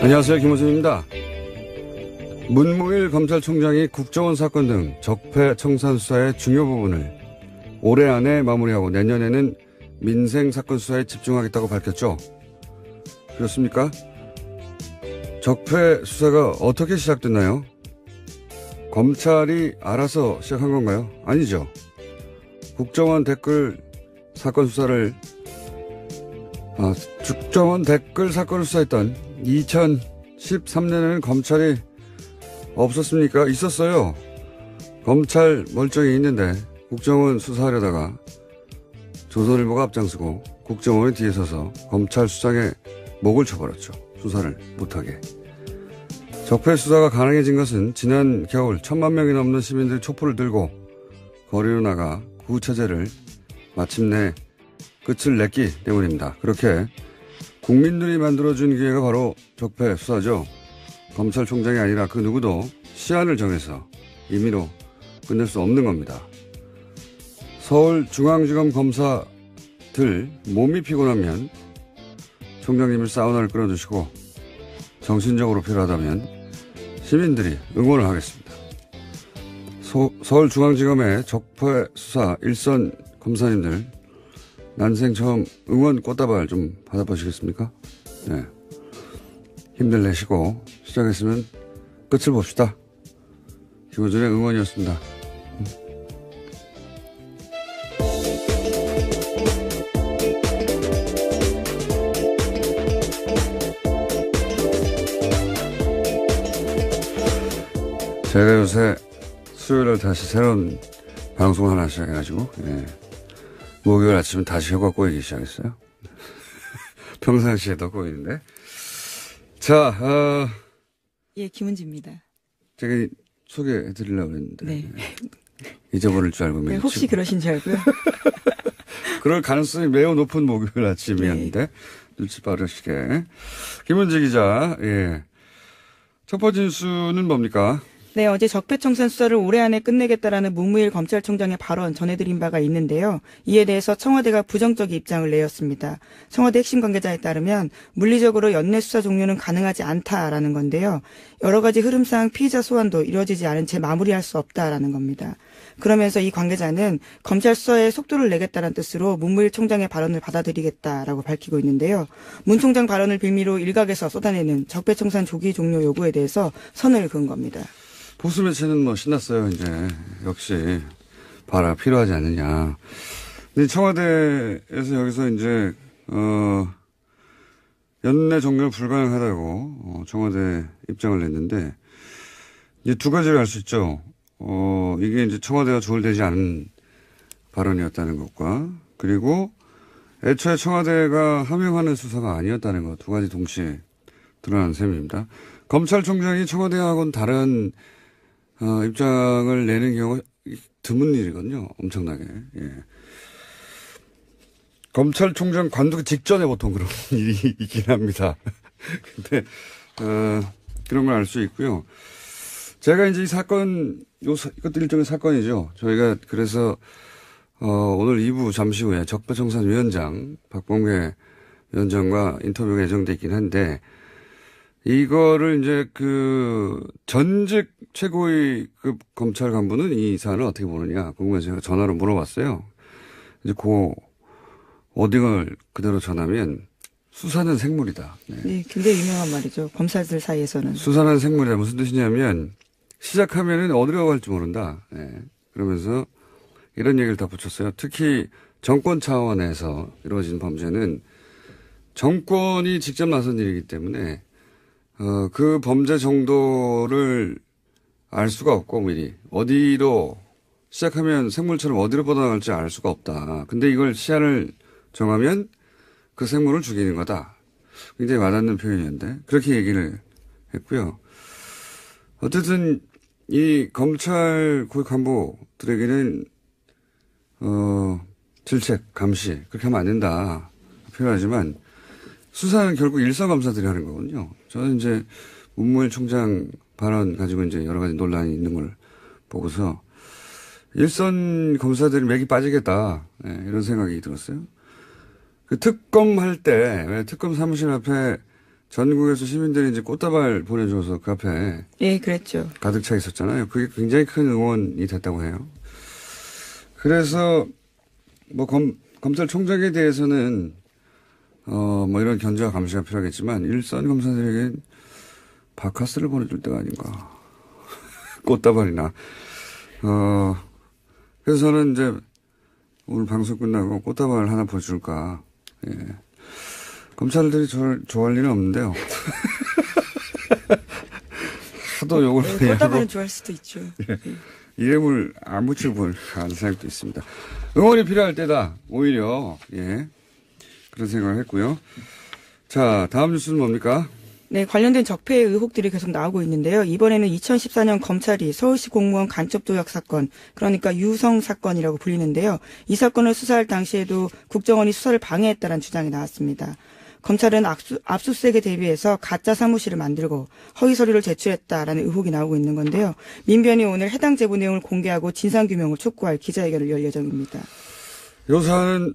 안녕하세요. 김호준입니다. 문무일 검찰총장이 국정원 사건 등 적폐청산 수사의 중요 부분을 올해 안에 마무리하고 내년에는 민생 사건 수사에 집중하겠다고 밝혔죠. 그렇습니까? 적폐 수사가 어떻게 시작됐나요? 검찰이 알아서 시작한 건가요? 아니죠. 국정원 댓글 사건 수사를 국정원 댓글 사건을 수사했던 2013년에는 검찰이 없었습니까? 있었어요. 검찰 멀쩡히 있는데 국정원 수사하려다가 조선일보가 앞장서고 국정원이 뒤에 서서 검찰 수장에 목을 쳐버렸죠. 수사를 못하게. 적폐 수사가 가능해진 것은 지난 겨울 1,000만 명이 넘는 시민들이 촛불을 들고 거리로 나가 구체제를 마침내 끝을 냈기 때문입니다. 그렇게 국민들이 만들어준 기회가 바로 적폐 수사죠. 검찰총장이 아니라 그 누구도 시한을 정해서 임의로 끝낼 수 없는 겁니다. 서울중앙지검 검사들 몸이 피곤하면 총장님을 사우나를 끌어주시고 정신적으로 필요하다면 시민들이 응원을 하겠습니다. 서울중앙지검의 적폐 수사 일선 검사님들 난생 처음 응원 꽃다발 좀 받아보시겠습니까? 네. 힘들 내시고 시작했으면 끝을 봅시다. 김호준의 응원이었습니다. 제가 요새 수요일에 다시 새로운 방송을 하나 시작해가지고, 예. 목요일 아침은 다시 혀가 꼬이기 시작했어요. 평상시에도 꼬이는데. 자, 예, 김은지입니다. 제가 소개해드리려고 했는데. 네. 잊어버릴 줄 알고. 네, 혹시 그러신 줄 알고요. 그럴 가능성이 매우 높은 목요일 아침이었는데. 네. 눈치 빠르시게. 김은지 기자, 예. 첫 번째 뉴스는 뭡니까? 네, 어제 적폐청산 수사를 올해 안에 끝내겠다라는 문무일 검찰총장의 발언 전해드린 바가 있는데요. 이에 대해서 청와대가 부정적 입장을 내었습니다. 청와대 핵심 관계자에 따르면 물리적으로 연내 수사 종료는 가능하지 않다라는 건데요. 여러 가지 흐름상 피의자 소환도 이루어지지 않은 채 마무리할 수 없다라는 겁니다. 그러면서 이 관계자는 검찰 수사에 속도를 내겠다는 뜻으로 문무일 총장의 발언을 받아들이겠다라고 밝히고 있는데요. 문 총장 발언을 빌미로 일각에서 쏟아내는 적폐청산 조기 종료 요구에 대해서 선을 그은 겁니다. 보수 매체는 뭐 신났어요, 이제. 역시, 봐라, 필요하지 않느냐. 근데 청와대에서 여기서 이제, 연내 종료 불가능하다고, 청와대 입장을 냈는데, 이제 두 가지를 알 수 있죠. 이게 이제 청와대가 조율되지 않은 발언이었다는 것과, 그리고 애초에 청와대가 함용하는 수사가 아니었다는 것, 두 가지 동시에 드러난 셈입니다. 검찰총장이 청와대하고는 다른 입장을 내는 경우가 드문 일이거든요. 엄청나게. 예. 검찰총장 관두기 직전에 보통 그런 일이 있긴 합니다. 근데, 그런 걸 알 수 있고요. 제가 이제 이 사건, 이것도 일종의 사건이죠. 저희가 그래서, 오늘 2부 잠시 후에 적폐청산위원장, 박범계 위원장과 인터뷰가 예정돼 있긴 한데, 이거를 이제 전직 최고위급 검찰 간부는 이 사안을 어떻게 보느냐 궁금해서 제가 전화로 물어봤어요. 이제 어딩을 그대로 전하면 수사는 생물이다. 네. 네, 굉장히 유명한 말이죠. 검사들 사이에서는. 수사는 생물이다. 무슨 뜻이냐면 시작하면은 어디로 갈지 모른다. 네. 그러면서 이런 얘기를 다 붙였어요. 특히 정권 차원에서 이루어진 범죄는 정권이 직접 나선 일이기 때문에 그 범죄 정도를 알 수가 없고, 미리. 어디로, 시작하면 생물처럼 어디로 뻗어나갈지 알 수가 없다. 근데 이걸 시야를 정하면 그 생물을 죽이는 거다. 굉장히 와닿는 표현이었는데, 그렇게 얘기를 했고요. 어쨌든, 이 검찰 고위 간부들에게는, 질책, 감시, 그렇게 하면 안 된다. 표현하지만, 수사는 결국 일선 검사들이 하는 거거든요. 저는 이제 문무일 총장 발언 가지고 이제 여러 가지 논란이 있는 걸 보고서 일선 검사들이 맥이 빠지겠다. 네, 이런 생각이 들었어요. 그 특검 할 때, 왜 특검 사무실 앞에 전국에서 시민들이 이제 꽃다발 보내줘서 그 앞에. 예, 그랬죠. 가득 차 있었잖아요. 그게 굉장히 큰 응원이 됐다고 해요. 그래서 뭐 검찰총장에 대해서는 뭐 이런 견제와 감시가 필요하겠지만 일선 검사들에겐 바카스를 보내줄 때가 아닌가. 꽃다발이나. 그래서 저는 이제 오늘 방송 끝나고 꽃다발 하나 보여줄까. 예. 검찰들이 저를 좋아할 일은 없는데요. 하도 욕을 많이 하고. 꽃다발은 좋아할 수도 있죠. 예. 이름을 안 붙여볼 하는 생각도 있습니다. 응원이 필요할 때다. 오히려. 예. 그런 생각을 했고요. 자, 다음 뉴스는 뭡니까? 네, 관련된 적폐 의혹들이 계속 나오고 있는데요. 이번에는 2014년 검찰이 서울시 공무원 간첩 조작 사건, 그러니까 유성 사건이라고 불리는데요. 이 사건을 수사할 당시에도 국정원이 수사를 방해했다는 주장이 나왔습니다. 검찰은 압수수색에 대비해서 가짜 사무실을 만들고 허위 서류를 제출했다라는 의혹이 나오고 있는 건데요. 민변이 오늘 해당 제보 내용을 공개하고 진상규명을 촉구할 기자회견을 열 예정입니다. 요 사안은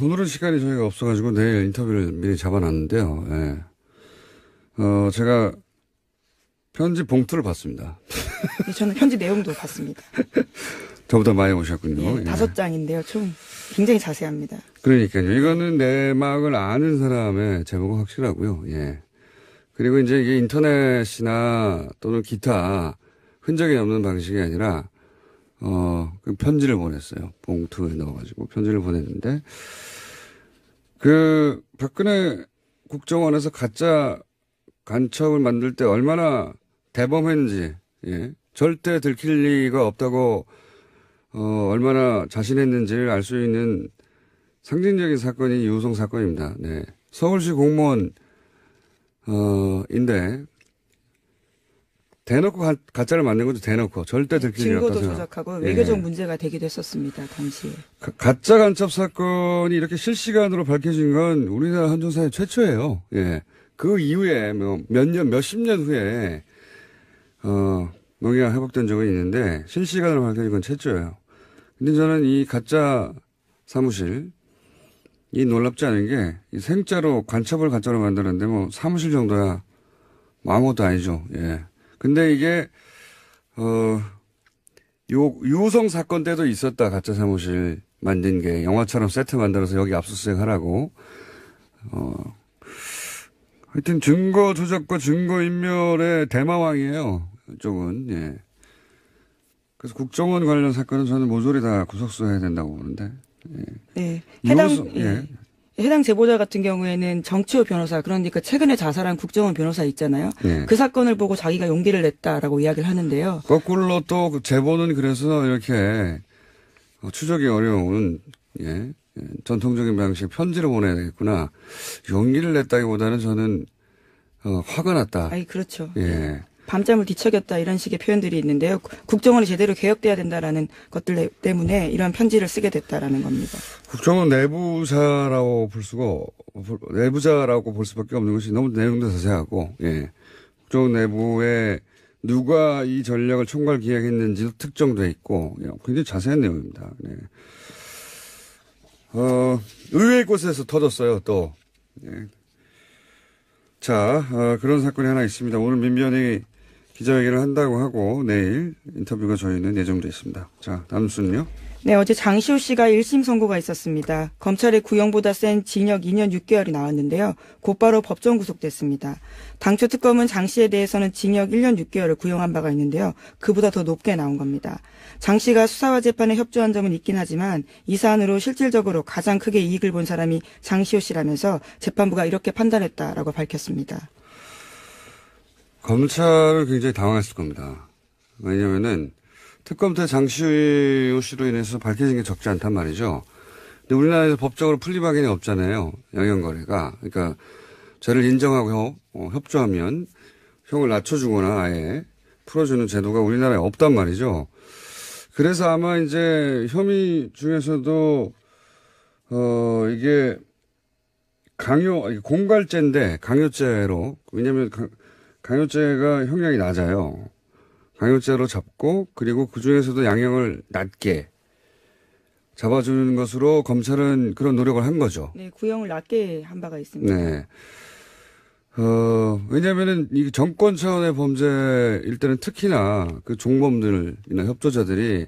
오늘은 시간이 저희가 없어가지고 내일 인터뷰를 미리 잡아놨는데요. 예. 제가 편지 봉투를 봤습니다. 네, 저는 편지 내용도 봤습니다. 저보다 많이 오셨군요. 네, 5장인데요. 총 굉장히 자세합니다. 그러니까요. 이거는 내막을 아는 사람의 제보가 확실하고요. 예. 그리고 이제 이게 인터넷이나 또는 기타 흔적이 없는 방식이 아니라 그 편지를 보냈어요. 봉투에 넣어가지고 편지를 보냈는데 그 박근혜 국정원에서 가짜 간첩을 만들 때 얼마나 대범했는지, 예. 절대 들킬 리가 없다고, 얼마나 자신했는지를 알 수 있는 상징적인 사건이 유성 사건입니다. 네. 서울시 공무원, 인데, 대놓고 가짜를 만든 것도 대놓고 절대 들킬 리 없다. 증거도 조작하고 외교적 예. 문제가 되기도 했었습니다. 당시에. 가짜 간첩 사건이 이렇게 실시간으로 밝혀진 건 우리나라 헌정사회 최초예요. 예. 그 이후에 몇십 년 후에 명예가 회복된 적은 있는데 실시간으로 밝혀진 건 최초예요. 근데 저는 이 가짜 사무실 이 놀랍지 않은 게 이 생자로 간첩을 가짜로 만드는데 뭐 사무실 정도야 뭐 아무것도 아니죠. 예. 근데 이게 유성 사건 때도 있었다. 가짜 사무실 만든 게 영화처럼 세트 만들어서 여기 압수수색 하라고. 하여튼 증거 조작과 증거 인멸의 대마왕이에요. 이쪽은. 예. 그래서 국정원 관련 사건은 저는 모조리 다 구속수해야 된다고 보는데. 예. 네. 예. 해당 제보자 같은 경우에는 정치호 변호사, 그러니까 최근에 자살한 국정원 변호사 있잖아요. 예. 그 사건을 보고 자기가 용기를 냈다라고 이야기를 하는데요. 거꾸로 또 그 제보는 그래서 이렇게 추적이 어려운 예. 전통적인 방식 편지를 보내야 되겠구나. 용기를 냈다기보다는 저는 화가 났다. 아이 그렇죠. 예. 밤잠을 뒤척였다 이런 식의 표현들이 있는데요. 국정원이 제대로 개혁돼야 된다라는 것들 때문에 이런 편지를 쓰게 됐다라는 겁니다. 국정원 내부자라고 볼 수밖에 없는 것이 너무 내용도 자세하고, 예. 국정원 내부에 누가 이 전략을 총괄 기획했는지도 특정돼 있고, 굉장히 자세한 내용입니다. 네. 의외의 곳에서 터졌어요, 또. 예. 자, 그런 사건이 하나 있습니다. 오늘 민변이 기자회견을 한다고 하고 내일 인터뷰가 저희는 예정돼 있습니다. 자, 다음 순요. 네, 어제 장시호 씨가 1심 선고가 있었습니다. 검찰의 구형보다 센 징역 2년 6개월이 나왔는데요. 곧바로 법정 구속됐습니다. 당초 특검은 장 씨에 대해서는 징역 1년 6개월을 구형한 바가 있는데요. 그보다 더 높게 나온 겁니다. 장 씨가 수사와 재판에 협조한 점은 있긴 하지만 이 사안으로 실질적으로 가장 크게 이익을 본 사람이 장시호 씨라면서 재판부가 이렇게 판단했다라고 밝혔습니다. 검찰은 굉장히 당황했을 겁니다. 왜냐면은 특검대 장시호 씨로 인해서 밝혀진 게 적지 않단 말이죠. 근데 우리나라에서 법적으로 풀리박인이 없잖아요. 영향거래가. 그러니까 죄를 인정하고 협조하면 형을 낮춰주거나 아예 풀어주는 제도가 우리나라에 없단 말이죠. 그래서 아마 이제 혐의 중에서도 이게 공갈죄인데 강요죄로, 왜냐하면 강요죄가 형량이 낮아요. 강요죄로 잡고 그리고 그중에서도 양형을 낮게 잡아주는 것으로 검찰은 그런 노력을 한 거죠. 네, 구형을 낮게 한 바가 있습니다. 네. 왜냐면은 이 정권 차원의 범죄일 때는 특히나 그 종범들이나 협조자들이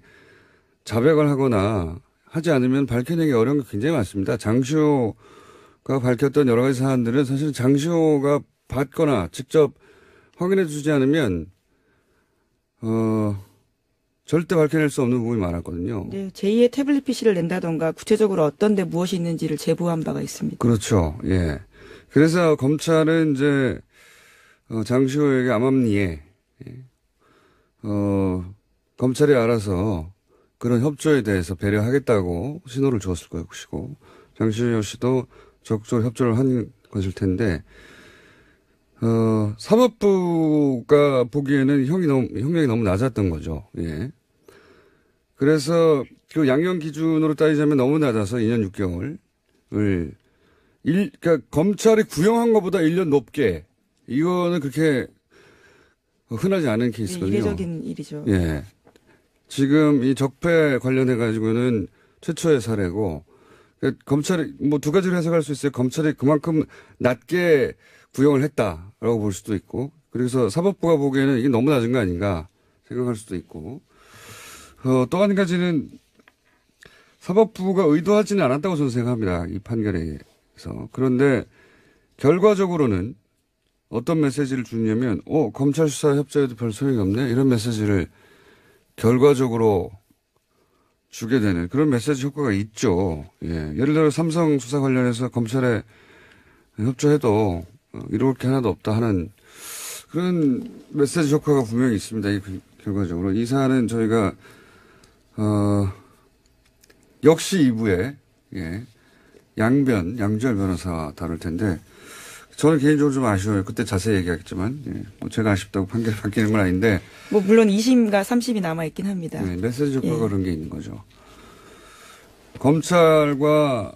자백을 하거나 하지 않으면 밝혀내기 어려운 게 굉장히 많습니다. 장시호가 밝혔던 여러 가지 사안들은 사실은 장시호가 받거나 직접 확인해 주지 않으면, 절대 밝혀낼 수 없는 부분이 많았거든요. 네, 제2의 태블릿 PC를 낸다던가 구체적으로 어떤 데 무엇이 있는지를 제보한 바가 있습니다. 그렇죠. 예. 그래서 검찰은 이제, 장시호에게 암암리에, 검찰이 알아서 그런 협조에 대해서 배려하겠다고 신호를 주었을 것이고, 장시호 씨도 적극적으로 협조를 한 것일 텐데, 사법부가 보기에는 형량이 너무 낮았던 거죠. 예. 그래서 그 양형 기준으로 따지자면 너무 낮아서 2년 6개월을 그러니까 검찰이 구형한 것보다 1년 높게 이거는 그렇게 흔하지 않은 케이스거든요. 네, 이례적인 일이죠. 예. 지금 이 적폐 관련해 가지고는 최초의 사례고 그러니까 검찰이 뭐 두 가지로 해석할 수 있어요. 검찰이 그만큼 낮게 구형을 했다라고 볼 수도 있고 그래서 사법부가 보기에는 이게 너무 낮은 거 아닌가 생각할 수도 있고 또 한 가지는 사법부가 의도하지는 않았다고 저는 생각합니다. 이 판결에서. 그런데 결과적으로는 어떤 메시지를 주냐면 검찰 수사 협조에도 별 소용이 없네 이런 메시지를 결과적으로 주게 되는 그런 메시지 효과가 있죠. 예. 예를 들어 삼성 수사 관련해서 검찰에 협조해도 이럴 게 하나도 없다 하는 그런 메시지 효과가 분명히 있습니다. 결과적으로. 이 사안은 저희가, 역시 2부에, 예, 양지열 변호사가 다룰 텐데, 저는 개인적으로 좀 아쉬워요. 그때 자세히 얘기하겠지만, 예, 뭐 제가 아쉽다고 판결이 바뀌는 건 아닌데. 뭐, 물론 2심과 3심이 남아있긴 합니다. 네, 메시지 효과가 그런 게 있는 거죠. 검찰과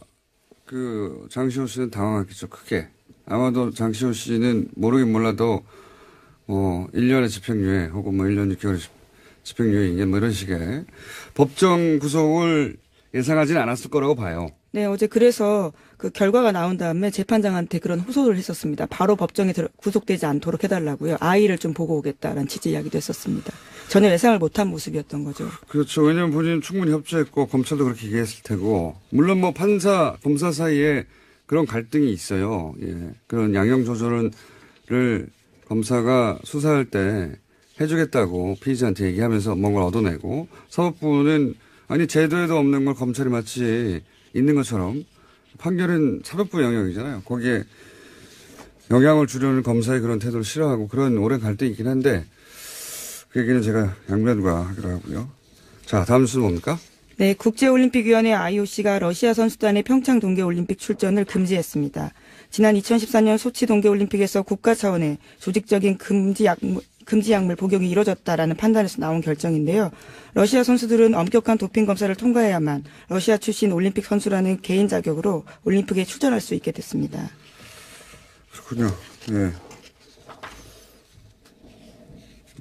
장시호 씨는 당황했겠죠, 크게. 아마도 장시호 씨는 모르긴 몰라도 1년의 집행유예 혹은 1년 6개월의 집행유예 뭐 이런 식의 법정 구속을 예상하지는 않았을 거라고 봐요. 네, 어제 그래서 그 결과가 나온 다음에 재판장한테 그런 호소를 했었습니다. 바로 법정에 구속되지 않도록 해달라고요. 아이를 좀 보고 오겠다라는 취지 이야기도 했었습니다. 전혀 예상을 못한 모습이었던 거죠. 그렇죠. 왜냐하면 본인은 충분히 협조했고 검찰도 그렇게 얘기했을 테고 물론 뭐 판사, 검사 사이에 그런 갈등이 있어요. 예. 그런 양형 조절을 검사가 수사할 때 해주겠다고 피의자한테 얘기하면서 뭔가 얻어내고 사법부는 아니 제도에도 없는 걸 검찰이 마치 있는 것처럼 판결은 사법부 영역이잖아요. 거기에 영향을 주려는 검사의 그런 태도를 싫어하고 그런 오랜 갈등이 있긴 한데 그 얘기는 제가 양면과 하기로 하고요. 자, 다음 뉴스는 뭡니까? 네, 국제올림픽위원회 IOC가 러시아 선수단의 평창 동계올림픽 출전을 금지했습니다. 지난 2014년 소치 동계올림픽에서 국가 차원의 조직적인 금지 약물 복용이 이뤄졌다라는 판단에서 나온 결정인데요. 러시아 선수들은 엄격한 도핑 검사를 통과해야만 러시아 출신 올림픽 선수라는 개인 자격으로 올림픽에 출전할 수 있게 됐습니다. 그렇군요. 네.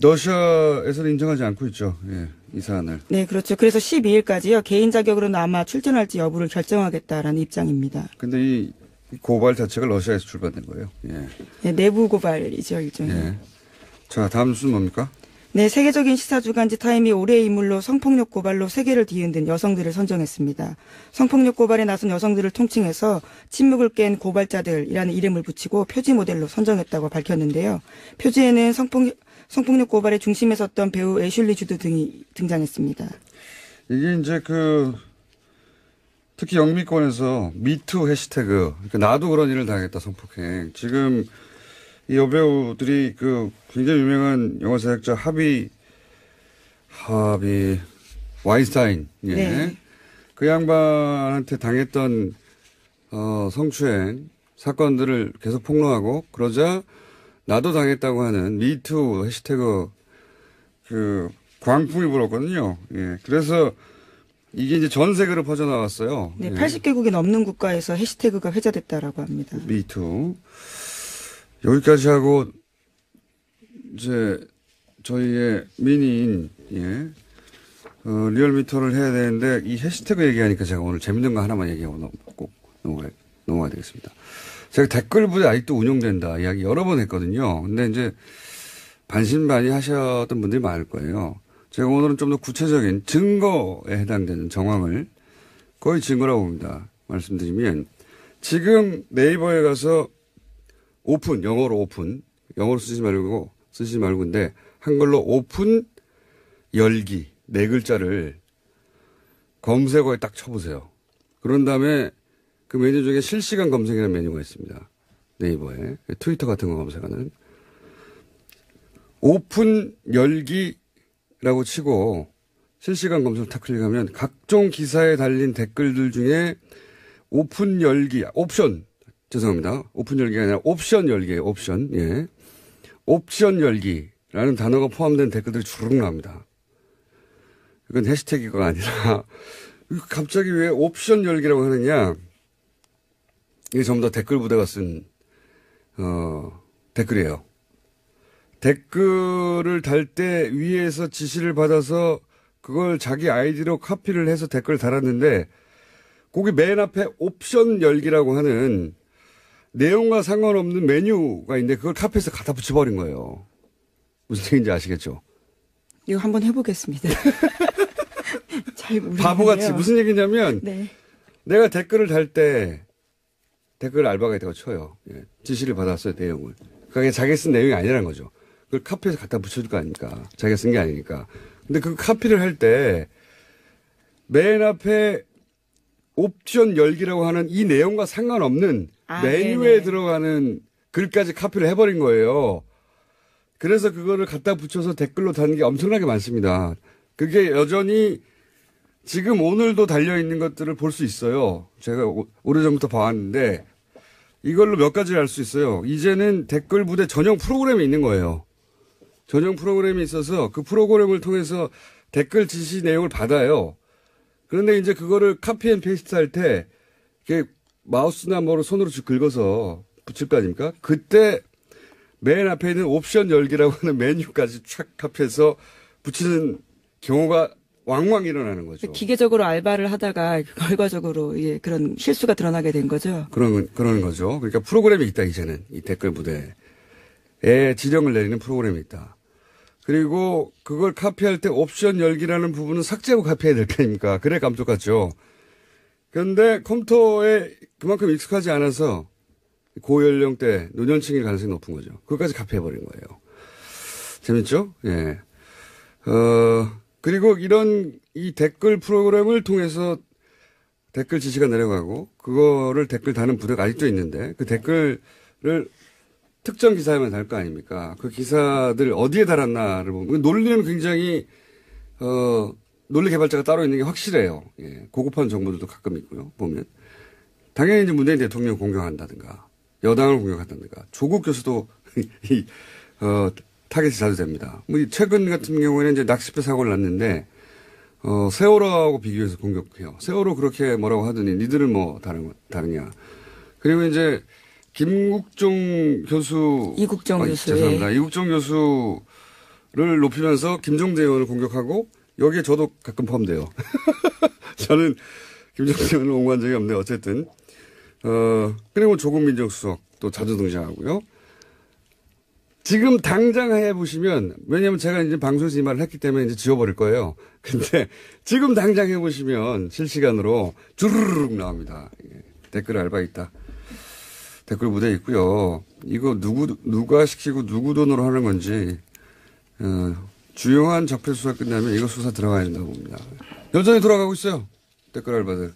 러시아에서는 인정하지 않고 있죠. 예, 이 사안을. 네, 그렇죠. 그래서 12일까지요. 개인 자격으로는 아마 출전할지 여부를 결정하겠다라는 입장입니다. 근데 이 고발 자체가 러시아에서 출발된 거예요. 예. 네, 내부 고발이죠, 일종의. 예. 자, 다음 뉴스는 뭡니까? 네, 세계적인 시사주간지 타임이 올해의 인물로 성폭력 고발로 세계를 뒤흔든 여성들을 선정했습니다. 성폭력 고발에 나선 여성들을 통칭해서 침묵을 깬 고발자들이라는 이름을 붙이고 표지 모델로 선정했다고 밝혔는데요. 표지에는 성폭력 고발의 중심에 섰던 배우 애슐리 주드 등이 등장했습니다. 이게 이제 특히 영미권에서 미투 해시태그, 그러니까 나도 그런 일을 당했다 성폭행. 지금 이 여배우들이 굉장히 유명한 영화 사역자 하비 와인스타인, 예. 네. 그 양반한테 당했던 성추행 사건들을 계속 폭로하고 그러자 나도 당했다고 하는 미투 해시태그 광풍이 불었거든요. 예. 그래서 이게 이제 전 세계로 퍼져나왔어요. 네, 예. 80개국이 넘는 국가에서 해시태그가 회자됐다라고 합니다. 미투. 여기까지 하고 이제 저희의 미니인 리얼미터를 해야 되는데 이 해시태그 얘기하니까 제가 오늘 재밌는 거 하나만 얘기하고 꼭 넘어가야 되겠습니다. 제가 댓글 부대 아직도 운영된다 이야기 여러 번 했거든요. 근데 이제 반신반의 하셨던 분들이 많을 거예요. 제가 오늘은 좀 더 구체적인 증거에 해당되는 정황을 거의 증거라고 봅니다. 말씀드리면 지금 네이버에 가서 오픈, 영어로 오픈, 영어로 쓰지 말고 근데 한글로 오픈 열기 네 글자를 검색어에 딱 쳐보세요. 그런 다음에 그 메뉴 중에 실시간 검색이라는 메뉴가 있습니다. 네이버에. 트위터 같은 거 검색하는. 오픈 열기라고 치고 실시간 검색을 탁 클릭하면 각종 기사에 달린 댓글들 중에 오픈 열기, 옵션, 죄송합니다. 오픈 열기가 아니라 옵션 열기예요. 옵션. 예. 옵션 열기라는 단어가 포함된 댓글들이 주르륵 나옵니다. 이건 해시태그가 아니라 갑자기 왜 옵션 열기라고 하느냐. 이게 전부 다 댓글 부대가 쓴 댓글이에요. 댓글을 달 때 위에서 지시를 받아서 그걸 자기 아이디로 카피를 해서 댓글을 달았는데 거기 맨 앞에 옵션 열기라고 하는 내용과 상관없는 메뉴가 있는데 그걸 카피해서 갖다 붙여버린 거예요. 무슨 얘기인지 아시겠죠? 이거 한번 해보겠습니다. 잘 모르겠네요. 바보같이 무슨 얘기냐면 네. 내가 댓글을 달 때 댓글 알바가 있다고 쳐요. 예. 지시를 받았어요. 내용을. 그게 자기가 쓴 내용이 아니라는 거죠. 그걸 카피해서 갖다 붙여줄 거 아닙니까? 자기가 쓴 게 아니니까. 근데 그 카피를 할 때 맨 앞에 옵션 열기라고 하는 이 내용과 상관없는 메뉴에 네네. 들어가는 글까지 카피를 해버린 거예요. 그래서 그거를 갖다 붙여서 댓글로 다는 게 엄청나게 많습니다. 그게 여전히 지금 오늘도 달려있는 것들을 볼 수 있어요. 제가 오래전부터 봐왔는데 이걸로 몇 가지를 알 수 있어요. 이제는 댓글 부대 전용 프로그램이 있는 거예요. 전용 프로그램이 있어서 그 프로그램을 통해서 댓글 지시 내용을 받아요. 그런데 이제 그거를 카피 앤 페이스트 할 때 이렇게 마우스나 뭐로 손으로 쭉 긁어서 붙일 거 아닙니까? 그때 맨 앞에 있는 옵션 열기라고 하는 메뉴까지 촥 카피해서 붙이는 경우가 왕왕 일어나는 거죠. 기계적으로 알바를 하다가 결과적으로 예, 그런 실수가 드러나게 된 거죠. 그러는 거죠. 그러니까 프로그램이 있다, 이제는. 이 댓글 부대에 지령을 내리는 프로그램이 있다. 그리고 그걸 카피할 때 옵션 열기라는 부분은 삭제하고 카피해야 될 거 아닙니까? 그래 깜짝같죠. 그런데 컴퓨터에 그만큼 익숙하지 않아서 고연령대 노년층일 가능성이 높은 거죠. 그것까지 카피해버린 거예요. 재밌죠? 예. 그리고 이 댓글 프로그램을 통해서 댓글 지시가 내려가고, 그거를 댓글 다는 부대가 아직도 있는데, 그 댓글을 특정 기사에만 달 거 아닙니까? 그 기사들 어디에 달았나를 보면, 논리는 굉장히, 논리 개발자가 따로 있는 게 확실해요. 예. 고급한 정보들도 가끔 있고요, 보면. 당연히 이제 문재인 대통령 공격한다든가, 여당을 공격한다든가, 조국 교수도, 타겟이 자주 됩니다. 최근 같은 경우에는 이제 낚싯배 사고를 났는데, 세월호하고 비교해서 공격해요. 세월호 그렇게 뭐라고 하더니, 니들은 뭐 다르냐. 그리고 이제, 김국종 교수. 이국종 교수. 죄송합니다. 이국종 교수를 높이면서 김종대 의원을 공격하고, 여기에 저도 가끔 포함돼요. 저는 김종대 의원을 옹호한 적이 없는데, 어쨌든. 그리고 조국 민정수석도 자주 등장하고요. 지금 당장 해보시면, 왜냐면 제가 이제 방송에서 이 말을 했기 때문에 이제 지워버릴 거예요. 근데 지금 당장 해보시면 실시간으로 주르륵 나옵니다. 댓글 알바 있다. 댓글 무대 있고요. 이거 누가 시키고 누구 돈으로 하는 건지, 주요한 적폐 수사 끝나면 이거 수사 들어가야 된다고 봅니다. 여전히 돌아가고 있어요. 댓글 알바들.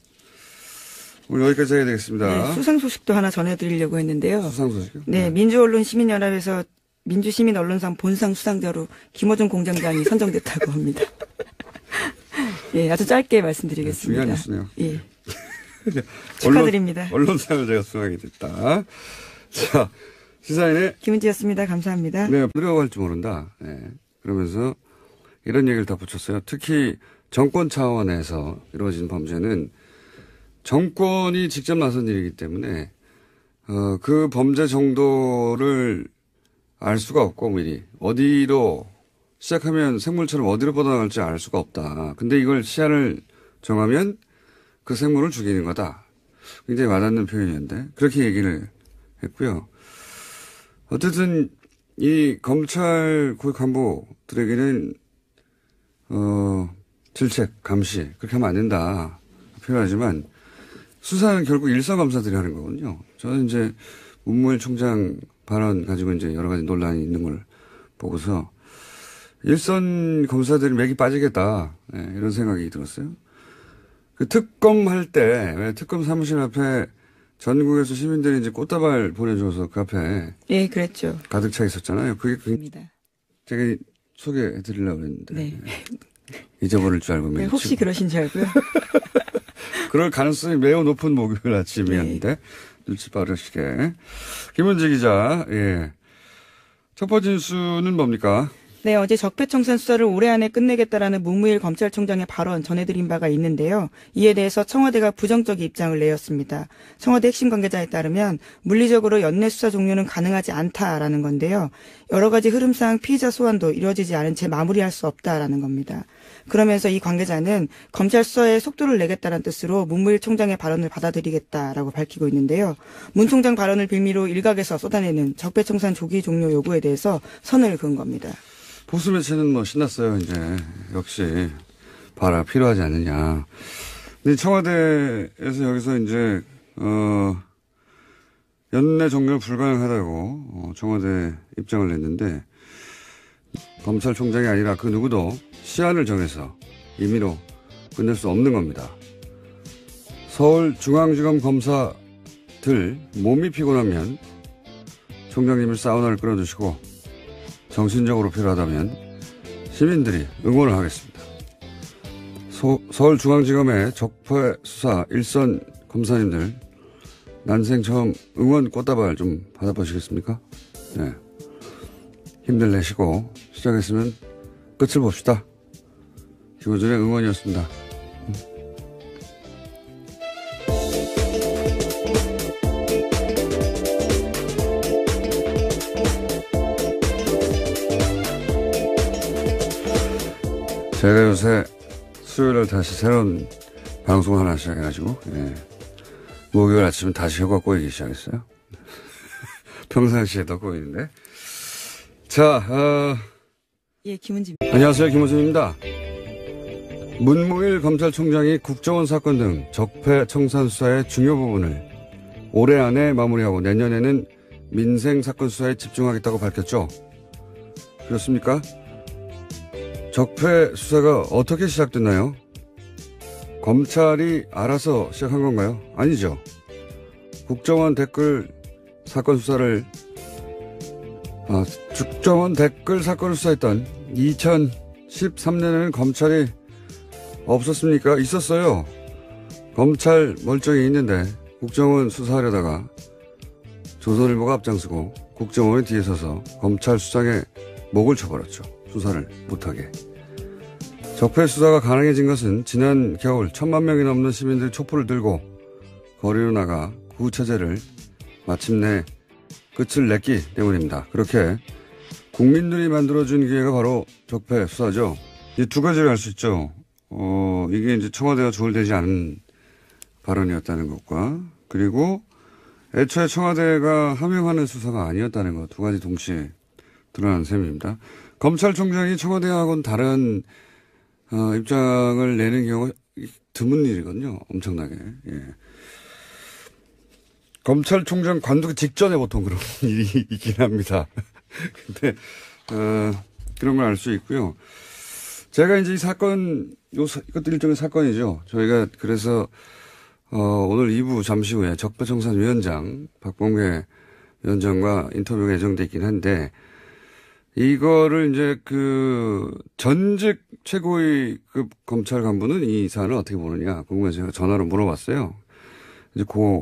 오늘 여기까지 해야 되겠습니다. 네, 수상 소식도 하나 전해드리려고 했는데요. 수상 소식이요? 네, 민주언론시민연합에서 민주시민언론상 본상 수상자로 김어준 공장장이 선정됐다고 합니다. 예, 아주 짧게 말씀드리겠습니다. 네, 중요한 뉴스네요. 예. 축하드립니다. 언론상을 제가 수상하게 됐다. 자, 시사인의 김은지였습니다. 감사합니다. 네, 어디로 갈지 모른다. 네. 그러면서 이런 얘기를 다 붙였어요. 특히 정권 차원에서 이루어진 범죄는 정권이 직접 나선 일이기 때문에 그 범죄 정도를 알 수가 없고 미리 어디로 시작하면 생물처럼 어디로 뻗어나갈지 알 수가 없다. 근데 이걸 시야를 정하면 그 생물을 죽이는 거다. 굉장히 와닿는 표현이었는데 그렇게 얘기를 했고요. 어쨌든 이 검찰 고위 간부들에게는 질책, 감시 그렇게 하면 안 된다 필요하지만 수사는 결국 일선 검사들이 하는 거거든요. 저는 이제 문무일 총장 발언 가지고 이제 여러 가지 논란이 있는 걸 보고서 일선 검사들이 맥이 빠지겠다 이런 생각이 들었어요. 그 특검 할 때 왜 특검 사무실 앞에 전국에서 시민들이 이제 꽃다발 보내줘서 그 앞에 예, 그랬죠. 가득 차 있었잖아요. 그게 입니다. 제가 소개해드리려고 했는데 네. 잊어버릴 줄 알고 네, 혹시 그러신 줄 알고요. 그럴 가능성이 매우 높은 목요일 아침이었는데 네. 눈치 빠르시게 김은지 기자. 예. 첫 번째 뉴스는 뭡니까? 네, 어제 적폐청산 수사를 올해 안에 끝내겠다라는 문무일 검찰총장의 발언 전해드린 바가 있는데요. 이에 대해서 청와대가 부정적 입장을 내었습니다. 청와대 핵심 관계자에 따르면 물리적으로 연내 수사 종료는 가능하지 않다라는 건데요. 여러 가지 흐름상 피의자 소환도 이루어지지 않은 채 마무리할 수 없다라는 겁니다. 그러면서 이 관계자는 검찰 수사에 속도를 내겠다는 뜻으로 문무일 총장의 발언을 받아들이겠다라고 밝히고 있는데요. 문 총장 발언을 빌미로 일각에서 쏟아내는 적폐청산 조기 종료 요구에 대해서 선을 그은 겁니다. 보수 매체는 뭐 신났어요. 이제 역시 봐라 필요하지 않느냐. 근데 청와대에서 여기서 이제 연내 종료 불가능하다고 청와대 입장을 냈는데 검찰총장이 아니라 그 누구도 시한을 정해서 임의로 끝낼 수 없는 겁니다. 서울중앙지검 검사들 몸이 피곤하면 총장님을 사우나를 끌어주시고 정신적으로 필요하다면 시민들이 응원을 하겠습니다. 서울중앙지검의 적폐 수사 일선 검사님들 난생 처음 응원 꽃다발 좀 받아보시겠습니까? 네. 힘들 내시고 시작했으면 끝을 봅시다. 김호준의 응원이었습니다. 제가 요새 수요일날 다시 새로운 방송을 하나 시작해가지고, 예. 목요일 아침은 다시 혀가 꼬이기 시작했어요. 평상시에도 꼬이는데. 자, 예, 김은지입니다. 안녕하세요. 김호준입니다. 문무일 검찰총장이 국정원 사건 등 적폐 청산 수사의 중요 부분을 올해 안에 마무리하고 내년에는 민생 사건 수사에 집중하겠다고 밝혔죠. 그렇습니까? 적폐 수사가 어떻게 시작됐나요? 검찰이 알아서 시작한 건가요? 아니죠. 국정원 댓글 사건 수사를 국정원 댓글 사건을 수사했던 2013년에는 검찰이 없었습니까? 있었어요. 검찰 멀쩡히 있는데 국정원 수사하려다가 조선일보가 앞장서고 국정원이 뒤에 서서 검찰 수장의 목을 쳐버렸죠. 수사를 못하게. 적폐 수사가 가능해진 것은 지난 겨울 1,000만 명이 넘는 시민들이 촛불을 들고 거리로 나가 구체제를 마침내 끝을 냈기 때문입니다. 그렇게 국민들이 만들어준 기회가 바로 적폐 수사죠. 이 두 가지를 알 수 있죠. 이게 이제 청와대가 조율되지 않은 발언이었다는 것과 그리고 애초에 청와대가 함용하는 수사가 아니었다는 것 두 가지 동시에 드러난 셈입니다. 검찰총장이 청와대하고는 다른 입장을 내는 경우가 드문 일이거든요. 엄청나게. 예. 검찰총장 관두기 직전에 보통 그런 일이 있긴 합니다. 근데 그런 걸 알 수 있고요. 제가 이제 이 사건, 이것도 일종의 사건이죠. 저희가 그래서 오늘 2부 잠시 후에 적폐청산위원장 박범계 위원장과 인터뷰가 예정돼 있긴 한데 이거를 이제 그 전직 최고위급 검찰 간부는 이 사안을 어떻게 보느냐 궁금해서 제가 전화로 물어봤어요. 이제 그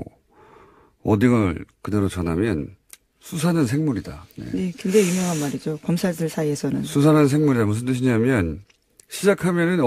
워딩을 그대로 전하면 수사는 생물이다. 네. 네, 굉장히 유명한 말이죠. 검사들 사이에서는. 수사는 생물이다. 무슨 뜻이냐면 시작하면은